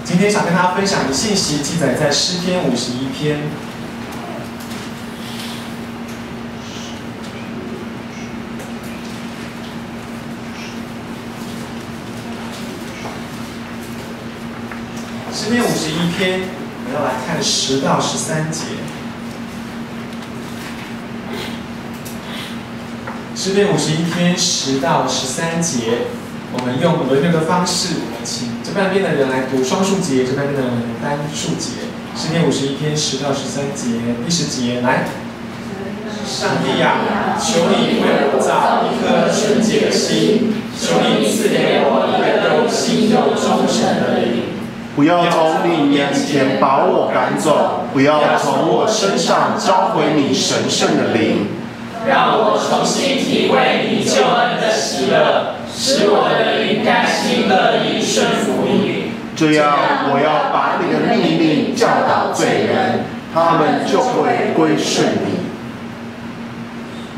今天想跟大家分享的信息记载在诗篇51篇。诗篇51篇，我们要来看10到13节。诗篇51篇10到13节，我们用轮流的方式，我们请这半边的人来读双数节，这半边的人单数节。诗篇51篇10到13节，第10节来。上帝啊，求你为我造一颗纯洁的心，求你赐给我一个又新又忠诚的灵。不要从你面前把我赶走，不要从我身上召回你神圣的灵。让我重新体会你救恩的喜乐，使我的灵甘心乐意顺服你。这样，我要把你的命令教导罪人，他们就会归顺你。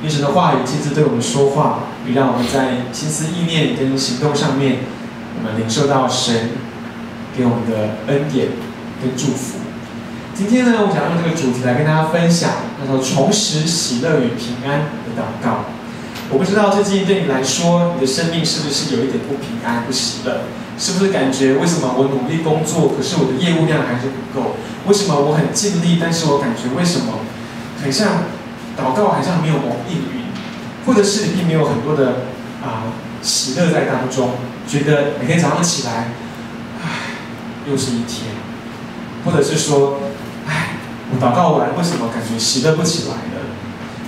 愿神的话语亲自对我们说话，也让我们在心思意念跟行动上面，我们领受到神给我们的恩典跟祝福。今天呢，我想用这个主题来跟大家分享，叫做重拾喜乐与平安的祷告。我不知道最近对你来说，你的生命是不是有一点不平安、不喜乐？是不是感觉为什么我努力工作，可是我的业务量还是不够？为什么我很尽力，但是我感觉为什么很像祷告好像没有蒙应允，或者是并没有很多的喜乐在当中，觉得每天早上起来，又是一天，或者是说，我祷告完为什么感觉喜乐不起来了？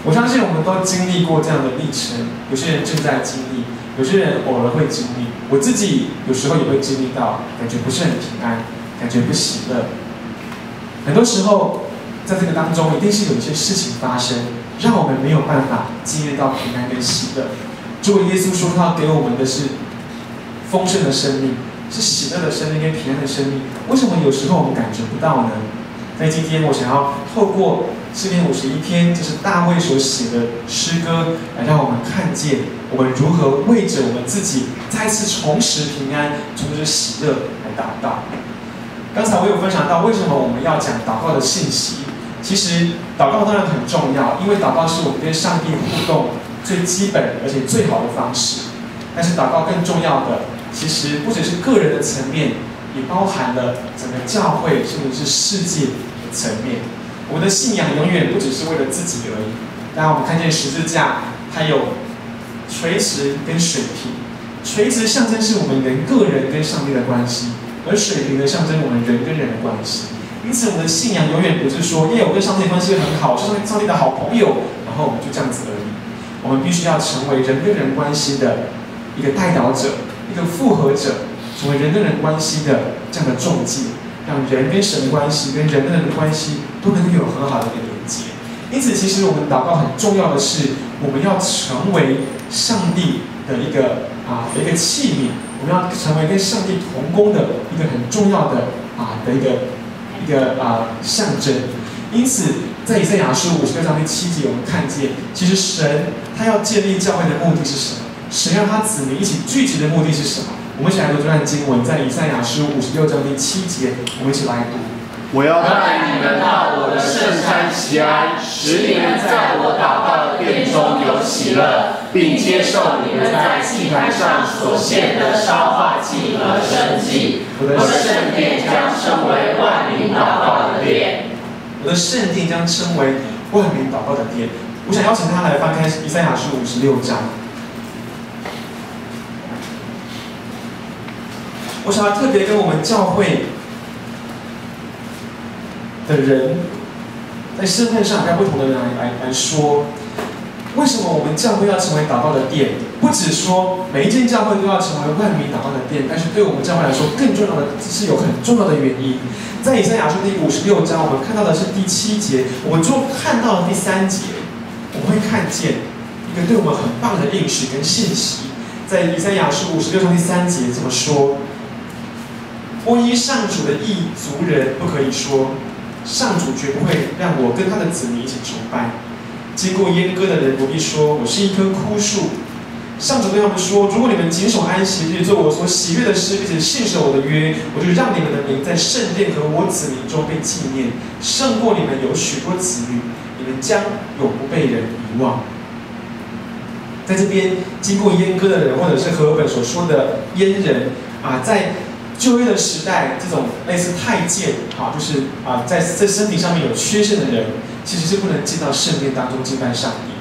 我相信我们都经历过这样的历程，有些人正在经历，有些人偶尔会经历，我自己有时候也会经历到，感觉不是很平安，感觉不喜乐。很多时候，在这个当中，一定是有一些事情发生，让我们没有办法经历到平安跟喜乐。主耶稣说他要给我们的是丰盛的生命，是喜乐的生命跟平安的生命。为什么有时候我们感觉不到呢？在今天，我想要透过诗篇51篇，这是大卫所写的诗歌，来让我们看见我们如何为着我们自己再次重拾平安、重拾喜乐来祷告。刚才我有分享到，为什么我们要讲祷告的信息？其实祷告当然很重要，因为祷告是我们跟上帝互动最基本而且最好的方式。但是祷告更重要的，其实不只是个人的层面，也包含了整个教会甚至是世界的层面。我们的信仰永远不只是为了自己而已。当然，我们看见十字架，它有垂直跟水平。垂直象征是我们个人跟上帝的关系，而水平的象征我们人跟人的关系。因此，我们的信仰永远不是说，我跟上帝的关系很好，是上帝的好朋友，然后我们就这样子而已。我们必须要成为人跟人关系的一个代祷者，一个复合者，成为人跟人关系的这样的中介，让人跟神的关系、跟人跟人的关系都能够有很好的一个连接。因此，其实我们祷告很重要的是，我们要成为上帝的一个器皿，我们要成为跟上帝同工的一个很重要的一个象征。因此，在以赛亚书56章第7节，我们看见，其实神他要建立教会的目的是什么？神让他子民一起聚集的目的是什么？我们一起来读这段经文，在以赛亚书56章第7节，我们一起来读。我要带你们到我的圣山锡安，使你们在我祷告的殿中有喜乐，并接受你们在祭坛上所献的烧化祭和圣祭。我的圣殿将称为万民祷告的殿。我的圣殿将称为万民祷告的殿。我想邀请他来翻开以赛亚书56章。我想要特别跟我们教会的人，在身份上跟不同的人来说，为什么我们教会要成为祷告的殿？不只说每一间教会都要成为万民祷告的殿，但是对我们教会来说，更重要的是有很重要的原因。在以赛亚书第56章，我们看到的是第7节，我们就看到了第3节，我们会看见一个对我们很棒的应许跟信息。在以赛亚书56章第3节这么说：我依上主的意，族人不可以说，上主绝不会让我跟他的子民一起崇拜。经过阉割的人不必说，我是一棵枯树。上主对他们说：“如果你们谨守安息日，做我所喜悦的事，并且信守我的约，我就让你们的名在圣殿和我子民中被纪念，胜过你们有许多子女，你们将永不被人遗忘。”在这边，经过阉割的人，或者是和合本所说的阉人啊，在旧约的时代，这种类似太监啊，就是在身体上面有缺陷的人，其实是不能进到圣殿当中敬拜上帝。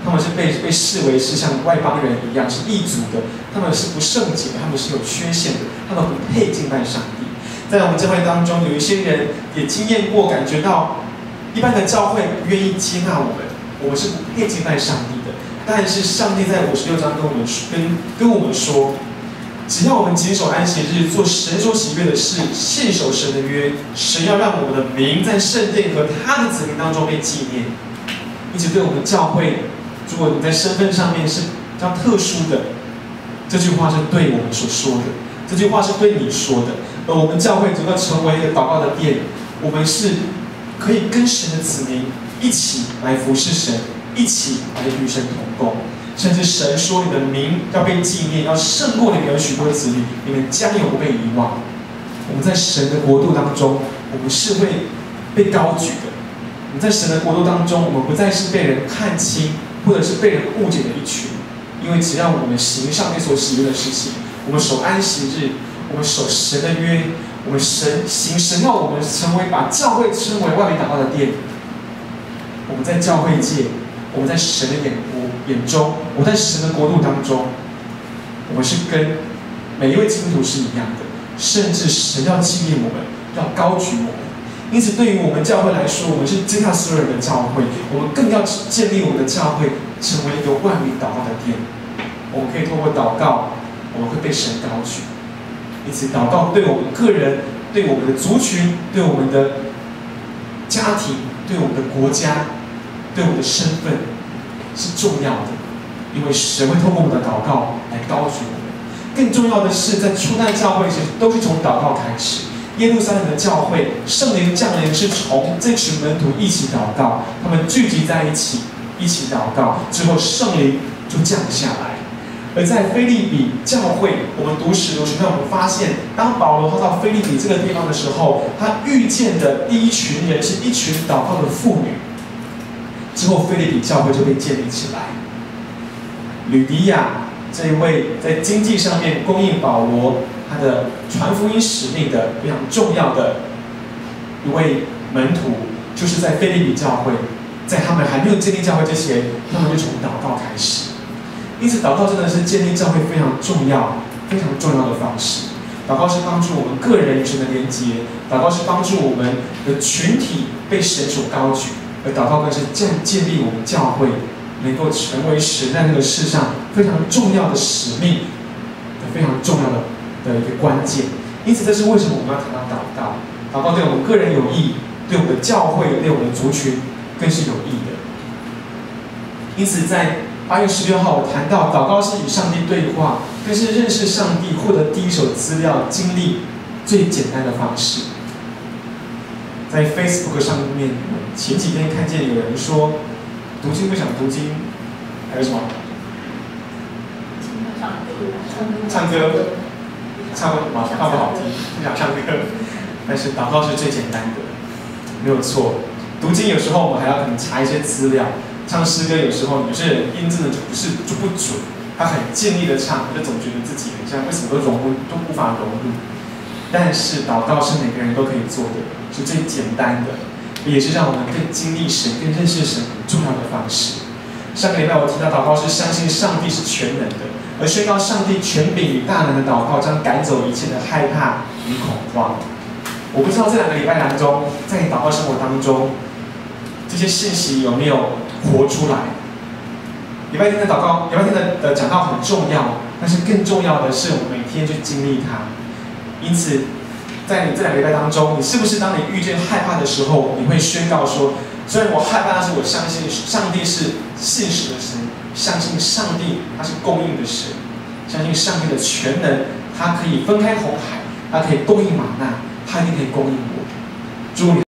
他们是被视为是像外邦人一样，是异族的，他们是不圣洁的，他们是有缺陷的，他们不配敬拜上帝。在我们教会当中，有一些人也经验过，感觉到一般的教会不愿意接纳我们是不配敬拜上帝的。但是上帝在56章跟我们说，只要我们谨守安息日，做神所喜悦的事，信守神的约，神要让我们的名在圣殿和他的子民当中被纪念。因此，对我们教会，如果你在身份上面是比较特殊的，这句话是对我们所说的，这句话是对你说的。而我们教会只要成为一个祷告的殿，我们是可以跟神的子民一起来服侍神，一起来与神同工。甚至神说：“你的名要被纪念，要胜过你们有许多子女，你们将永不被遗忘。”我们在神的国度当中，我们是会被高举的。我们在神的国度当中，我们不再是被人看轻，或者是被人误解的一群。因为只要我们行上帝所喜悦的事情，我们守安息日，我们守神的约，我们神要我们成为把教会称为万民祷告的殿。我们在教会界，我们在神的眼中，我们在神的国度当中，我们是跟每一位基督徒是一样的，甚至神要纪念我们，要高举我们。因此，对于我们教会来说，我们是接纳所有人的教会，我们更要建立我们的教会成为一个万民祷告的殿。我们可以透过祷告，我们会被神高举。因此，祷告对我们个人、对我们的族群、对我们的家庭、对我们的国家、对我们的身份是重要的，因为神会透过我们的祷告来高举我们。更重要的是，在初代教会其实都是从祷告开始。耶路撒冷的教会，圣灵降临是从这群门徒一起祷告，他们聚集在一起，一起祷告之后，圣灵就降下来。而在腓立比教会，我们读使徒行传，我们发现，当保罗他到腓立比这个地方的时候，他遇见的第一群人是一群祷告的妇女。之后，腓立比教会就被建立起来。吕迪亚这一位在经济上面供应保罗他的传福音使命的非常重要的一位门徒，就是在腓立比教会，在他们还没有建立教会之前，他们就从祷告开始。因此，祷告真的是建立教会非常重要、非常重要的方式。祷告是帮助我们个人与神的连结，祷告是帮助我们的群体被神所高举，而祷告更是建立我们教会能够成为神在这个世上非常重要的使命的非常重要的一个关键。因此，这是为什么我们要谈到祷告。祷告对我们个人有益，对我们的教会、对我们的族群更是有益的。因此，在8月16号，我谈到祷告是与上帝对话，更是认识上帝、获得第一手资料、经历最简单的方式。在 Facebook 上面，前几天看见有人说，读经不想读经，还有什么？唱歌，唱不好听，不想唱歌。但是祷告是最简单的，没有错。读经有时候我们还要可能查一些资料。唱诗歌有时候有些人音真的就不准，他很尽力的唱，就总觉得自己很像为什么都无法融入。但是祷告是每个人都可以做的，是最简单的，也是让我们更经历神、更认识神很重要的方式。上个礼拜我提到祷告是相信上帝是全能的，而宣告上帝权柄与大能的祷告将赶走一切的害怕与恐慌。我不知道这2个礼拜当中，在祷告生活当中，这些信息有没有活出来？礼拜天的祷告，礼拜天的讲道很重要，但是更重要的是我们每天去经历它。因此，在你这2个礼拜当中，你是不是当你遇见害怕的时候，你会宣告说：虽然我害怕，但是我相信上帝是信实的神，相信上帝他是供应的神，相信上帝的全能，他可以分开红海，他可以供应玛纳，他一定可以供应我。祝你。